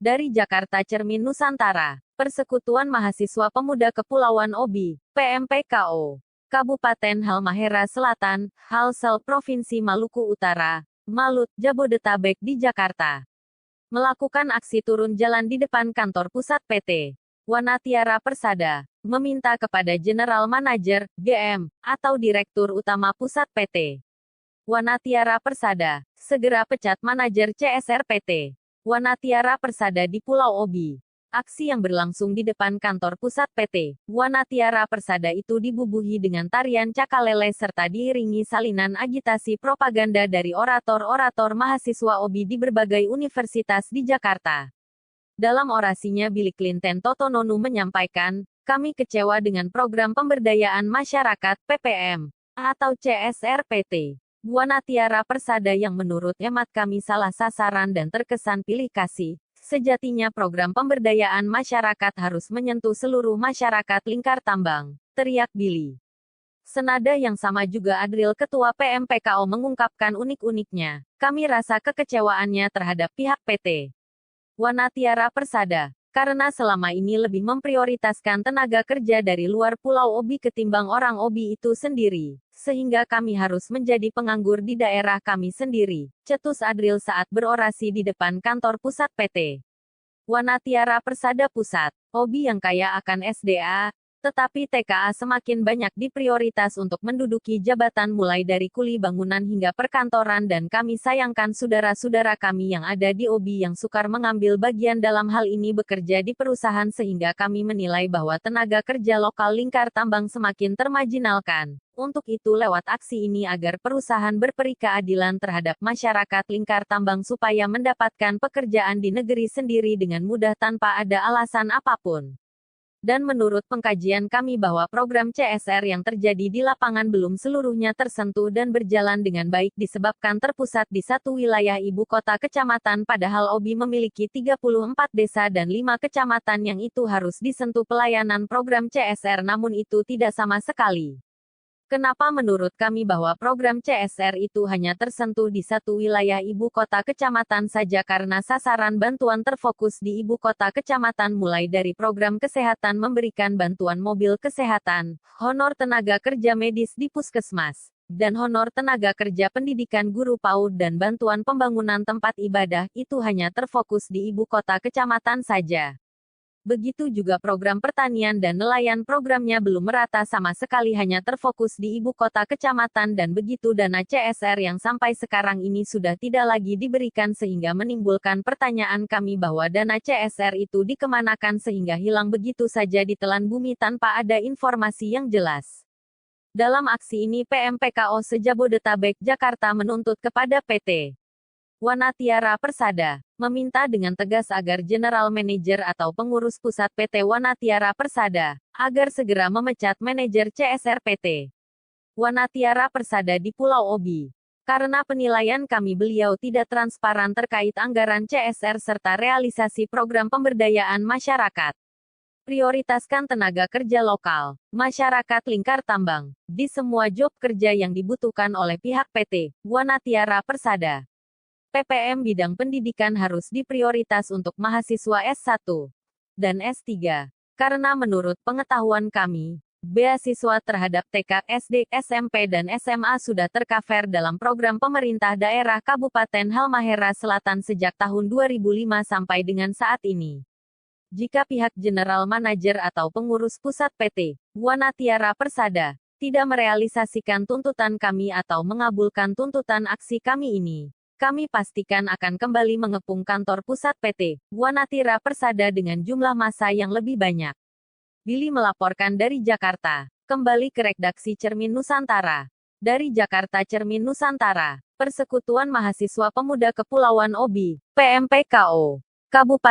Dari Jakarta Cermin Nusantara, Persekutuan Mahasiswa Pemuda Kepulauan Obi, PMPKO, Kabupaten Halmahera Selatan, Halsel Provinsi Maluku Utara, Malut, Jabodetabek di Jakarta, melakukan aksi turun jalan di depan kantor pusat PT Wanatiara Persada, meminta kepada General Manager, GM, atau Direktur Utama Pusat PT Wanatiara Persada, segera pecat manajer CSR PT Wanatiara Persada di Pulau Obi. Aksi yang berlangsung di depan kantor pusat PT Wanatiara Persada itu dibubuhi dengan tarian cakalele serta diiringi salinan agitasi propaganda dari orator-orator mahasiswa Obi di berbagai universitas di Jakarta. Dalam orasinya Bill Clinton Totononu menyampaikan, kami kecewa dengan program pemberdayaan masyarakat PPM atau CSR PT Wanatiara Persada yang menurut hemat kami salah sasaran dan terkesan pilih kasih. Sejatinya program pemberdayaan masyarakat harus menyentuh seluruh masyarakat Lingkar Tambang, teriak Billy. Senada yang sama juga Adril Ketua PMPKO mengungkapkan unik-uniknya, kami rasa kekecewaannya terhadap pihak PT Wanatiara Persada, karena selama ini lebih memprioritaskan tenaga kerja dari luar Pulau Obi ketimbang orang Obi itu sendiri, sehingga kami harus menjadi penganggur di daerah kami sendiri, cetus Adril saat berorasi di depan kantor pusat PT Wanatiara Persada Pusat. Obi yang kaya akan SDA, tetapi TKA semakin banyak diprioritas untuk menduduki jabatan mulai dari kuli bangunan hingga perkantoran dan kami sayangkan saudara-saudara kami yang ada di Obi yang sukar mengambil bagian dalam hal ini bekerja di perusahaan sehingga kami menilai bahwa tenaga kerja lokal Lingkar Tambang semakin termarginalkan. Untuk itu lewat aksi ini agar perusahaan berperi keadilan terhadap masyarakat Lingkar Tambang supaya mendapatkan pekerjaan di negeri sendiri dengan mudah tanpa ada alasan apapun. Dan menurut pengkajian kami bahwa program CSR yang terjadi di lapangan belum seluruhnya tersentuh dan berjalan dengan baik disebabkan terpusat di satu wilayah ibu kota kecamatan padahal Obi memiliki 34 desa dan 5 kecamatan yang itu harus disentuh pelayanan program CSR namun itu tidak sama sekali. Kenapa menurut kami bahwa program CSR itu hanya tersentuh di satu wilayah ibu kota kecamatan saja karena sasaran bantuan terfokus di ibu kota kecamatan mulai dari program kesehatan memberikan bantuan mobil kesehatan, honor tenaga kerja medis di puskesmas, dan honor tenaga kerja pendidikan guru PAUD dan bantuan pembangunan tempat ibadah itu hanya terfokus di ibu kota kecamatan saja. Begitu juga program pertanian dan nelayan programnya belum merata sama sekali hanya terfokus di ibu kota kecamatan dan begitu dana CSR yang sampai sekarang ini sudah tidak lagi diberikan sehingga menimbulkan pertanyaan kami bahwa dana CSR itu dikemanakan sehingga hilang begitu saja ditelan bumi tanpa ada informasi yang jelas. Dalam aksi ini PMPKO se-Jabodetabek Jakarta menuntut kepada PT Wanatiara Persada, meminta dengan tegas agar General Manager atau pengurus pusat PT Wanatiara Persada, agar segera memecat manajer CSR PT Wanatiara Persada di Pulau Obi. Karena penilaian kami beliau tidak transparan terkait anggaran CSR serta realisasi program pemberdayaan masyarakat. Prioritaskan tenaga kerja lokal, masyarakat Lingkar Tambang, di semua job kerja yang dibutuhkan oleh pihak PT Wanatiara Persada. PPM bidang pendidikan harus diprioritas untuk mahasiswa S1 dan S3. Karena menurut pengetahuan kami, beasiswa terhadap TK, SD, SMP dan SMA sudah tercover dalam program pemerintah daerah Kabupaten Halmahera Selatan sejak tahun 2005 sampai dengan saat ini. Jika pihak General Manager atau pengurus pusat PT Wanatiara Persada tidak merealisasikan tuntutan kami atau mengabulkan tuntutan aksi kami ini, kami pastikan akan kembali mengepung kantor pusat PT Wanatiara Persada dengan jumlah massa yang lebih banyak. Billy melaporkan dari Jakarta. Kembali ke redaksi Cermin Nusantara. Dari Jakarta Cermin Nusantara, Persekutuan Mahasiswa Pemuda Kepulauan Obi, PMPKO, Kabupaten